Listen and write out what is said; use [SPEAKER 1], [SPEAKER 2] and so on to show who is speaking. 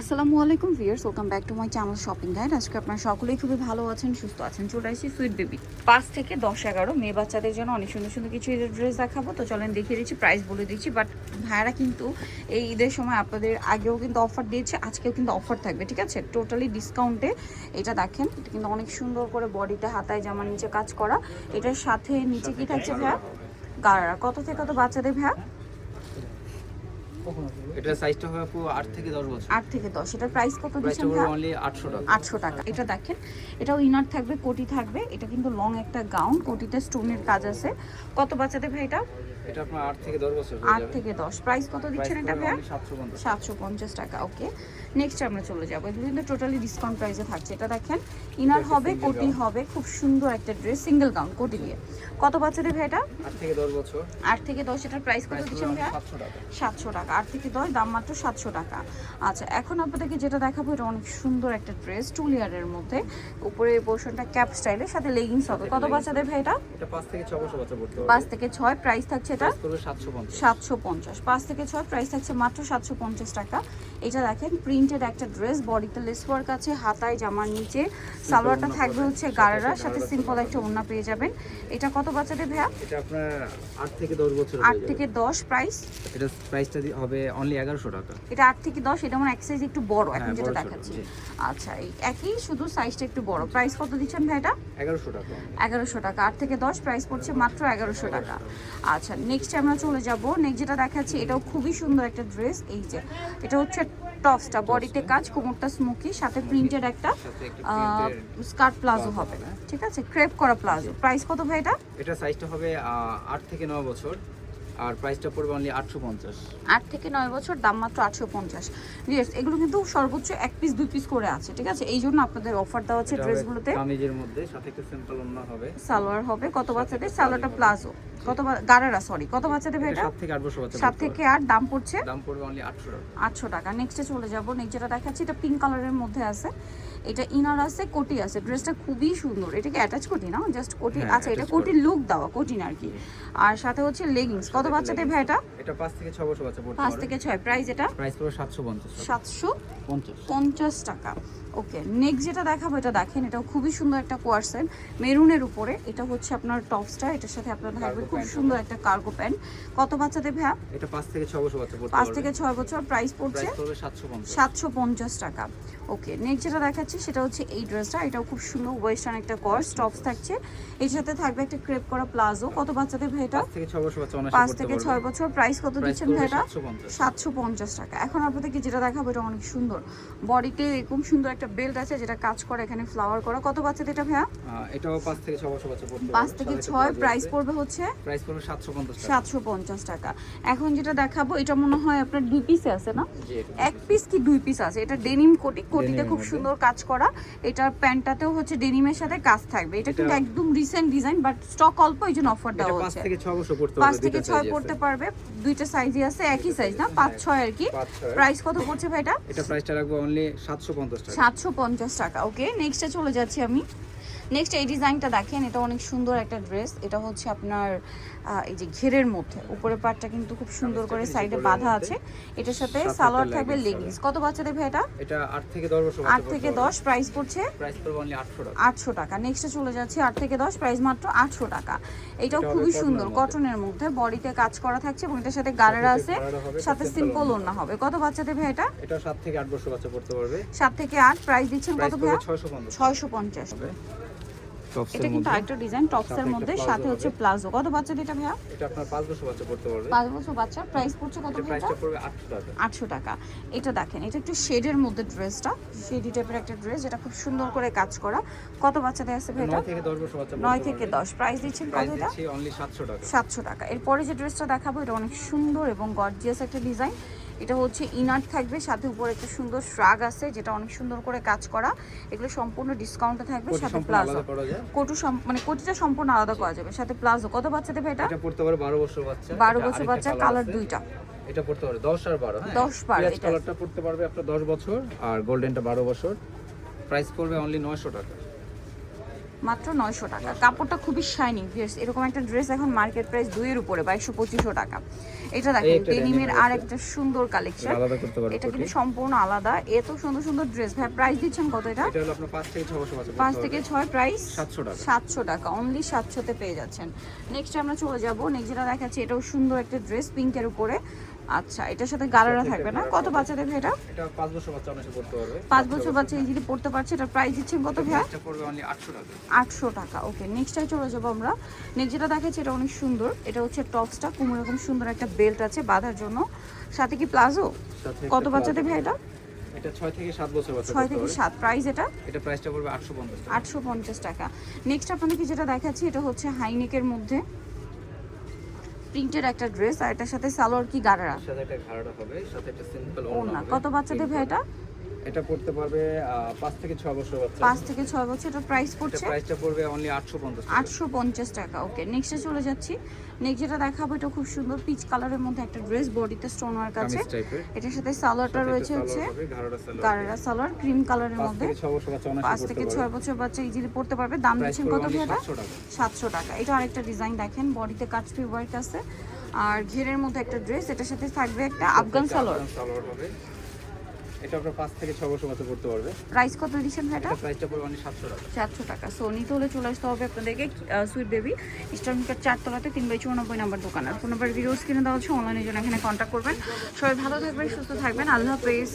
[SPEAKER 1] আসসালামু আলাইকুম viewers, welcome back to my channel shopping guide. আজকে আপনারা সকলেই খুবই ভালো আছেন, সুস্থ আছেন। চলে আসছি সুইট বেবি 5 থেকে 10-11 মেয়ে বাচ্চাদের জন্য অনেক সুন্দর সুন্দর কিছু ঈদের ড্রেস দেখাবো। তো চলেন দেখিয়ে দিচ্ছি, প্রাইস বলে দিচ্ছি। বাট ভাইয়ারা কিন্তু এই ঈদের সময় আপনাদের আগেও কিন্তু অফার দিয়েছে, আজকেও কিন্তু অফার থাকবে, ঠিক আছে? টোটালি ডিসকাউন্টে। এটা দেখেন, এটা কিন্তু অনেক সুন্দর করে বডিতে হাতায় জামার নিচে কাজ করা। এটার সাথে নিচে কি থাকছে ভাইয়া? গাড়া। কত থেকে কত বাচ্চাদের ভাইয়া?
[SPEAKER 2] এটা সাইজটা হবে আপু 8 থেকে 10 বছর।
[SPEAKER 1] 8 থেকে 10। এটার প্রাইস কত দিচ্ছেন
[SPEAKER 2] প্রাইসটা
[SPEAKER 1] ভাইয়া?
[SPEAKER 2] অনলি 800 টাকা।
[SPEAKER 1] 800 টাকা। এটা দেখেন, এটাও ইনার থাকবে, কোটি থাকবে। এটা কিন্তু লং একটা গাউন, কোটিতে স্টোনের কাজ আছে। কত বাচ্চাদের ভাই এটা?
[SPEAKER 2] এটা আপনার 8 থেকে 10 বছর হয়ে
[SPEAKER 1] 8
[SPEAKER 2] যাবে।
[SPEAKER 1] থেকে 10। প্রাইস কত দিচ্ছেন এটা ভাইয়া?
[SPEAKER 2] 750।
[SPEAKER 1] 750 টাকা। ওকে, নেক্সট আমরা চলে যাবো। এগুলো কিন্তু টোটালি ডিসকাউন্ট প্রাইসে থাকছে। এটা দেখেন, ইনার হবে, কোটি হবে, খুব সুন্দর একটা ড্রেস, সিঙ্গেল গাউন কোটি দিয়ে। কত বাচ্চাদের ভাই এটা?
[SPEAKER 2] 8 থেকে 10 বছর।
[SPEAKER 1] 8 থেকে 10। এটার প্রাইস কত দিচ্ছেন ভাইয়া?
[SPEAKER 2] 700 টাকা।
[SPEAKER 1] 700 টাকা। 8 থেকে 10, দাম মাত্র 700 টাকা। আচ্ছা, এখন আপনাদেরকে যেটা দেখাবো, এটা অনেক সুন্দর একটা ড্রেস, টু লেয়ারের মধ্যে। উপরে পোর্শনটা ক্যাপ স্টাইলের সাথে লেগিংস হবে। কত বাচ্চাদের ভাই এটা?
[SPEAKER 2] এটা 5 থেকে 6 বছর বাচ্চা পড়তে পারবে।
[SPEAKER 1] 5 থেকে 6। প্রাইস থাকছে এটা
[SPEAKER 2] প্রাইস পড়বে 750।
[SPEAKER 1] 750। 5 থেকে 6, প্রাইস থাকছে মাত্র 750 টাকা। এটা দেখেন, প্রিন্টেড একটা ড্রেস, বডিতে লেস ওয়ার্ক আছে, হাতায় জামার নিচে সালোয়ারটা থাকবে হচ্ছে গারারা, সাথে সিম্পল একটা ওড়না পেয়ে যাবেন। এটা কত বাচ্চাদের ভাইয়া?
[SPEAKER 2] এটা আপনার 8 থেকে 10 বছর
[SPEAKER 1] 8 থেকে 10। প্রাইস?
[SPEAKER 2] এটা প্রাইসটা হবে অনলি 1100 টাকা।
[SPEAKER 1] এটা 8 থেকে 10। এটা মানে এক সাইজ একটু বড় এখন যেটা
[SPEAKER 2] বড় ছোট,
[SPEAKER 1] দেখাচ্ছি।
[SPEAKER 2] জি।
[SPEAKER 1] আচ্ছা, এই একই, শুধু সাইজটা একটু বড়। প্রাইস কত দিচ্ছেন ভাই এটা?
[SPEAKER 2] 1100 টাকা।
[SPEAKER 1] 1100 টাকা। 8 থেকে 10, প্রাইস পড়ছে মাত্র 1100 টাকা। আচ্ছা, নেক্সট আমরা চলে যাব। নেক্সট যেটা দেখাচ্ছি, এটাও খুবই সুন্দর একটা ড্রেস। এই যে এটা হচ্ছে টপসটা, বডিতে কাজ, কোমরটা স্মোকি, সাথে প্রিন্টেড একটা
[SPEAKER 2] সাথে একটা প্রিন্টের
[SPEAKER 1] স্কার্ট প্লাজো হবে, ঠিক আছে? ক্রেপ করা প্লাজো। প্রাইস কত ভাই এটা?
[SPEAKER 2] এটা সাইজটা হবে 8 থেকে 9 বছর আর প্রাইসটা পড়বে অনলি 850।
[SPEAKER 1] 8 থেকে 9 বছর, দাম মাত্র 850। ইয়েস, এগুলো কিন্তু সর্বোচ্চ 1 পিস 2 পিস করে আছে, ঠিক আছে? এই জন্য আপনাদের অফার দেওয়া হচ্ছে ড্রেসগুলোতে।
[SPEAKER 2] কামিজের মধ্যে সাথে একটা সিম্পল ওড়না হবে।
[SPEAKER 1] সালোয়ার হবে। কত বাচ্চাদের? সালোয়ারটা প্লাজো। কত গারারা, সরি, কত বাচ্চাদের ভাই এটা?
[SPEAKER 2] 7 থেকে 8 বছর বাচ্চা।
[SPEAKER 1] 7 থেকে 8। দাম পড়ছে?
[SPEAKER 2] দাম পড়বে অনলি 800 টাকা।
[SPEAKER 1] 800 টাকা। নেক্সটে চলে যাব। নেক্সট যেটা দেখাচ্ছি, এটা পিঙ্ক কালারের মধ্যে আছে। এটা ইনার আছে, কোটি আছে। ড্রেসটা খুবই সুন্দর। এটা কি অ্যাটাচ কোটি না? জাস্ট কোটি। আচ্ছা, এটা কোটির লুক দেওয়া, কোটি না আর কি। আর সাথে হচ্ছে লেগিংস। কত বাচ্চাদের ভাই এটা?
[SPEAKER 2] এটা 5 থেকে 6 বছর বাচ্চা পড়তে
[SPEAKER 1] 5
[SPEAKER 2] পারে।
[SPEAKER 1] থেকে 6। প্রাইস এটা?
[SPEAKER 2] প্রাইস পড়বে 750 টাকা।
[SPEAKER 1] 750 টাকা। ওকে, নেক্সট যেটা দেখাবো, এটা দেখেন, এটাও খুবই সুন্দর একটা কোয়ারসেন মেরুনের উপরে। এটা হচ্ছে আপনার টপসটা, এটার সাথে আপনার থাকবে খুব সুন্দর একটা কার্গো প্যান্ট। কত বাচ্চাদের ভাইয়া?
[SPEAKER 2] এটা 5 থেকে 6 বছর বাচ্চা পড়তে
[SPEAKER 1] 5
[SPEAKER 2] পারে।
[SPEAKER 1] থেকে 6 বছর। প্রাইস পড়ছে
[SPEAKER 2] প্রাইস পড়বে 750।
[SPEAKER 1] 750 টাকা। ওকে, নেক্সট যেটা দেখাচ্ছি, সেটা হচ্ছে এই ড্রেসটা। এটাও খুব সুন্দর ওয়েস্টার্ন একটা কোয়ার্স টপস থাকছে, এর সাথে থাকবে একটা ক্রেপ করা প্লাজো। কত বাচ্চাদের ভাই এটা?
[SPEAKER 2] 5 থেকে 6 বছর বাচ্চা অনায়াসে
[SPEAKER 1] 5
[SPEAKER 2] পড়তে
[SPEAKER 1] থেকে
[SPEAKER 2] পারবে।
[SPEAKER 1] 6 বছর। প্রাইস কত দিচ্ছেন ভাই এটা?
[SPEAKER 2] 750।
[SPEAKER 1] 750 টাকা। এখন আপনাদেরকে যেটা দেখাবো, এটা অনেক সুন্দর, বডিতে এরকম সুন্দর একটা বেল্ট আছে যেটা কাজ করে, এখানে ফ্লাওয়ার করা। কত বাচ্চাদের এটা ভাইয়া?
[SPEAKER 2] এটাও 5 থেকে 6 বছর বাচ্চা পড়তে পারবে।
[SPEAKER 1] 5 থেকে 6। প্রাইস পড়বে হচ্ছে
[SPEAKER 2] প্রাইস পড়বে 750 টাকা।
[SPEAKER 1] 750 টাকা। এখন যেটা দেখাবো, এটা মনে হয় আপনার 2 পিসে আছে না?
[SPEAKER 2] জি,
[SPEAKER 1] 1 পিস কি 2 পিস আছে? এটা ডেনিম কোটি, কোটিতে
[SPEAKER 2] ডেনিমের
[SPEAKER 1] খুব
[SPEAKER 2] মধ্যে।
[SPEAKER 1] সুন্দর কাজ করা। এটার প্যান্টটাতেও হচ্ছে ডেনিমের সাথে কাজ থাকবে। এটা কিন্তু একদম রিসেন্ট ডিজাইন, বাট স্টক অল্প, এই জন্য অফার
[SPEAKER 2] এটা
[SPEAKER 1] দেওয়া
[SPEAKER 2] 5
[SPEAKER 1] হচ্ছে।
[SPEAKER 2] থেকে 6 বছর পড়তে
[SPEAKER 1] 5
[SPEAKER 2] পারবে।
[SPEAKER 1] থেকে
[SPEAKER 2] দুইটা
[SPEAKER 1] 6
[SPEAKER 2] সাইজ
[SPEAKER 1] পড়তে
[SPEAKER 2] আছে।
[SPEAKER 1] পারবে, দুইটা সাইজই আছে, একই সাইজ না? 5-6 আর কি।
[SPEAKER 2] 5-6
[SPEAKER 1] প্রাইস কত পড়ছে ভাই এটা?
[SPEAKER 2] এটা প্রাইসটা রাখবো অনলি 750 টাকা।
[SPEAKER 1] 750 টাকা। ওকে, নেক্সটে চলে যাচ্ছি আমি। নেক্সট এই ডিজাইনটা দেখেন, এটা অনেক সুন্দর একটা ড্রেস। এটা হচ্ছে আপনার এই যে ঘেরের মধ্যে, উপরের পাটটা কিন্তু খুব সুন্দর করে সাইডে বাঁধা আছে। এটার সাথে সালোয়ার থাকবে, লেগিংস। কত বাচ্চাদের ভাই এটা?
[SPEAKER 2] এটা 8 থেকে 10 বছর
[SPEAKER 1] 8 থেকে 10। প্রাইস পড়ছে
[SPEAKER 2] প্রাইস পড়বে অনলি 800 টাকা।
[SPEAKER 1] 800 টাকা। নেক্সটে চলে যাচ্ছি, 8 থেকে 10, প্রাইস মাত্র 800 টাকা। এটাও খুবই সুন্দর, কটনের মধ্যে, বডিতে কাজ করা থাকছে এবং এটার সাথে গারারা আছে, সাথে সিম্পল ওড়না হবে। কত বাচ্চাদের ভাই এটা?
[SPEAKER 2] এটা 7 থেকে 8 বছর বাচ্চা পড়তে পারবে।
[SPEAKER 1] 7 থেকে 8। প্রাইস দিচ্ছেন কত
[SPEAKER 2] প্রাইস
[SPEAKER 1] ভাই?
[SPEAKER 2] পড়বে 650।
[SPEAKER 1] 650। এটা কিন্তু আরেকটা ডিজাইন টপসের মধ্যে, সাথে হচ্ছে প্লাজো। কত বাচ্চাদের এটা ভাইয়া?
[SPEAKER 2] এটা আপনার 5 বছর বাচ্চা পড়তে পারবে।
[SPEAKER 1] 5 বছর বাচ্চা। প্রাইস পড়ছে কত ভাই এটা?
[SPEAKER 2] প্রাইসটা পড়বে 800 টাকা।
[SPEAKER 1] 800 টাকা। এটা দেখেন, এটা একটু শেডের মধ্যে ড্রেসটা, শেডি টাইপের একটা ড্রেস, যেটা খুব সুন্দর করে কাজ করা। কত বাচ্চাদের আছে ভাই এটা?
[SPEAKER 2] 9 থেকে 10 বছর বাচ্চা
[SPEAKER 1] 9 থেকে 10। প্রাইস দিচ্ছেন কত
[SPEAKER 2] প্রাইস
[SPEAKER 1] এটা?
[SPEAKER 2] দিচ্ছি অনলি 700 টাকা।
[SPEAKER 1] 700 টাকা। এরপরে যে ড্রেসটা দেখাবো, এটা অনেক সুন্দর এবং গর্জিয়াস একটা ডিজাইন। এটা হচ্ছে ইনার থাকবে, সাথে উপরে একটা সুন্দর শ্রাগ আছে, যেটা অনেক সুন্দর করে কাজ করা। এগুলো সম্পূর্ণ ডিসকাউন্টে থাকবে, সাথে প্লাজো। কোটি মানে কোটিটা সম্পূর্ণ আলাদা করা যাবে, সাথে প্লাজো। কত বাচ্চাদের ভাই এটা?
[SPEAKER 2] এটা পড়তে পারে 12 বছর বাচ্চা।
[SPEAKER 1] 12 বছর বাচ্চা, কালার দুইটা।
[SPEAKER 2] এটা পড়তে পারে 10 আর 12। হ্যাঁ,
[SPEAKER 1] 10-12
[SPEAKER 2] পেঁয়াজ
[SPEAKER 1] এটা।
[SPEAKER 2] কালারটা পড়তে পারবে আপনার 10 বছর আর গোল্ডেনটা 12 বছর। প্রাইস পড়বে অনলি 900 টাকা।
[SPEAKER 1] মাত্র 900 টাকা। কাপড়টা খুবই শাইনিং, এরকম একটা ড্রেস এখন মার্কেট প্রাইস 2 এর উপরে 2200-2500 টাকা। এটা দেখেন
[SPEAKER 2] একটা
[SPEAKER 1] ডেনিমের
[SPEAKER 2] denim
[SPEAKER 1] আর
[SPEAKER 2] আছে।
[SPEAKER 1] একটা সুন্দর কালেকশন,
[SPEAKER 2] আলাদা করতে পারবো
[SPEAKER 1] এটা
[SPEAKER 2] কোটি।
[SPEAKER 1] কিন্তু সম্পূর্ণ আলাদা। এত সুন্দর সুন্দর ড্রেস ভাই, প্রাইস দিচ্ছেন কত এটা?
[SPEAKER 2] এটা হলো আপনার 5 থেকে 6 বছর বাচ্চা
[SPEAKER 1] 5 থেকে 6, প্রাইস
[SPEAKER 2] 700 টাকা।
[SPEAKER 1] 700 টাকা, অনলি 700 তে পেয়ে যাচ্ছেন। নেক্সট আমরা চলে যাব, নেক্সট যেটা দেখাচ্ছি এটাও সুন্দর একটা ড্রেস পিঙ্কের উপরে। আচ্ছা, এটার সাথে গারারা
[SPEAKER 2] সাথে
[SPEAKER 1] থাকবে না?
[SPEAKER 2] একটা
[SPEAKER 1] কত
[SPEAKER 2] গারারা
[SPEAKER 1] বাচ্চাদের ভাই এটা?
[SPEAKER 2] এটা 5 বছর বাচ্চা অনায়াসে পড়তে পারবে।
[SPEAKER 1] 5 বছর বাচ্চা ইজিলি পড়তে পারছে। এটা প্রাইস দিচ্ছেন কত ভাই?
[SPEAKER 2] এটা পড়বে অনলি 800 টাকা।
[SPEAKER 1] 800 টাকা। ওকে, নেক্সটটাই চলে যাবো আমরা। নেক্সট যেটা দেখাচ্ছি এটা অনেক সুন্দর, এটা হচ্ছে টপসটা কুমড়ো রকম সুন্দর একটা বেল্ট আছে বাঁধার জন্য, সাথে কি প্লাজো?
[SPEAKER 2] সাথে
[SPEAKER 1] কত
[SPEAKER 2] একটা
[SPEAKER 1] বাচ্চাদের
[SPEAKER 2] প্লাজো।
[SPEAKER 1] ভাই এটা?
[SPEAKER 2] এটা 6 থেকে 7 বছর বাচ্চা
[SPEAKER 1] 6 থেকে 7, প্রাইস এটা
[SPEAKER 2] এটা প্রাইসটা পড়বে 850 টাকা।
[SPEAKER 1] 850 টাকা। নেক্সট আপনাদেরকে যেটা দেখাচ্ছি এটা হচ্ছে হাইনেকের মধ্যে প্রিন্টের একটা ড্রেস, আর এটার সাথে সালোয়ার কি গারারা,
[SPEAKER 2] সাথে একটা ঘাড়া হবে, সাথে একটা সিম্পল
[SPEAKER 1] ওড়না।
[SPEAKER 2] ওড়না হবে।
[SPEAKER 1] কত বাচ্চাদের ভাই এটা?
[SPEAKER 2] এটা পড়তে পারবে 5 থেকে 6 বছর বাচ্চা।
[SPEAKER 1] 5 থেকে 6 বছর। এটা প্রাইস
[SPEAKER 2] এটা
[SPEAKER 1] পড়ছে
[SPEAKER 2] প্রাইসটা পড়বে অনলি 850 টাকা।
[SPEAKER 1] 850 টাকা। ওকে, নেক্সটে চলে যাচ্ছি। নেক্সট যেটা দেখাবো এটা খুব সুন্দর পিচ কালারের মধ্যে একটা ড্রেস, বডিতে স্টোন ওয়ার্ক আছে,
[SPEAKER 2] কামিজ টাইপের।
[SPEAKER 1] এটার সাথে সালোয়ারটা রয়েছে হচ্ছে গারারা সালোয়ার ক্রিম কালারের
[SPEAKER 2] 5
[SPEAKER 1] মধ্যে।
[SPEAKER 2] থেকে 6 বছর বাচ্চা
[SPEAKER 1] 5
[SPEAKER 2] অনায়াসে
[SPEAKER 1] থেকে
[SPEAKER 2] পড়তে
[SPEAKER 1] 6
[SPEAKER 2] পারবে।
[SPEAKER 1] বছর বাচ্চা ইজিলি পড়তে পারবে। দাম
[SPEAKER 2] প্রাইস
[SPEAKER 1] দিচ্ছেন
[SPEAKER 2] পড়বে
[SPEAKER 1] কত
[SPEAKER 2] only
[SPEAKER 1] ভাই এটা?
[SPEAKER 2] 700 টাকা।
[SPEAKER 1] 700 টাকা। এটা আরেকটা ডিজাইন দেখেন, বডিতে কাটপি ওয়ার্ক আছে আর ঘেরের মধ্যে একটা ড্রেস, এটার সাথে থাকবে একটা আফগান সালোয়ার।
[SPEAKER 2] আফগান সালোয়ার হবে। এটা আপনার 5 থেকে 6 বছর বাচ্চা পড়তে পারবে।
[SPEAKER 1] প্রাইস কত দিচ্ছেন ভাই এটা?
[SPEAKER 2] এটা প্রাইসটা পড়বে অনলি 700 টাকা।
[SPEAKER 1] 700 টাকা। সো নিতে হলে চলে আসতে হবে আপনাদেরকে সুইট বেবি স্টার্ন কার্ড 4 তলাতে 3/94 নাম্বার দোকান। আর ফোন নাম্বার ভিডিওস কিনে দেওয়া হচ্ছে, অনলাইনের জন্য এখানে কন্ট্যাক্ট করবেন। সবাই ভালো থাকবেন, সুস্থ থাকবেন, আল্লাহ হাফেজ।